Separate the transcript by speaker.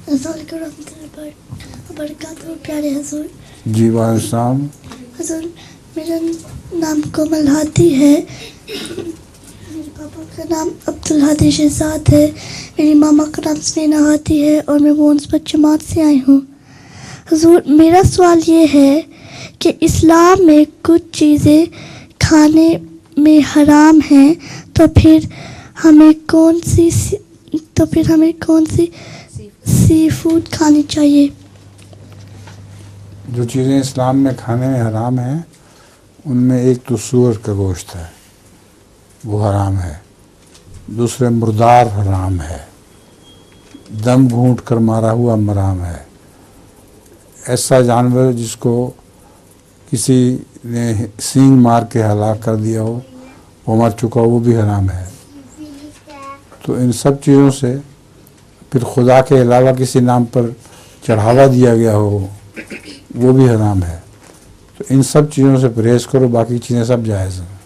Speaker 1: السلام علیکم ورحمۃ اللہ وبرکاتہ. پیارے حضور.
Speaker 2: جی وعلیکم السلام.
Speaker 1: حضور میرا نام کومل ہاتھی ہے. میرے پاپا کا نام عبدالہادی شہزاد ہے. میری ماما کا نام سنینا ہاتھی ہے اور میں وونس پر جماعت سے آئی ہوں. حضور میرا سوال یہ ہے کہ اسلام میں کچھ چیزیں کھانے میں حرام ہیں تو پھر ہمیں کون سی سی فوڈ کھانی چاہیے؟
Speaker 2: جو چیزیں اسلام میں کھانے میں حرام ہیں ان میں ایک تو سور کا گوشت ہے، وہ حرام ہے. دوسرے مردار حرام ہے. دم گھونٹ کر مارا ہوا حرام ہے. ایسا جانور جس کو کسی نے سینگ مار کے ہلاک کر دیا ہو، وہ مر چکا ہو، وہ بھی حرام ہے. تو ان سب چیزوں سے پھر خدا کے علاوہ کسی نام پر چڑھاوا دیا گیا ہو، وہ بھی حرام ہے. تو ان سب چیزوں سے پرہیز کرو، باقی چیزیں سب جائز ہیں.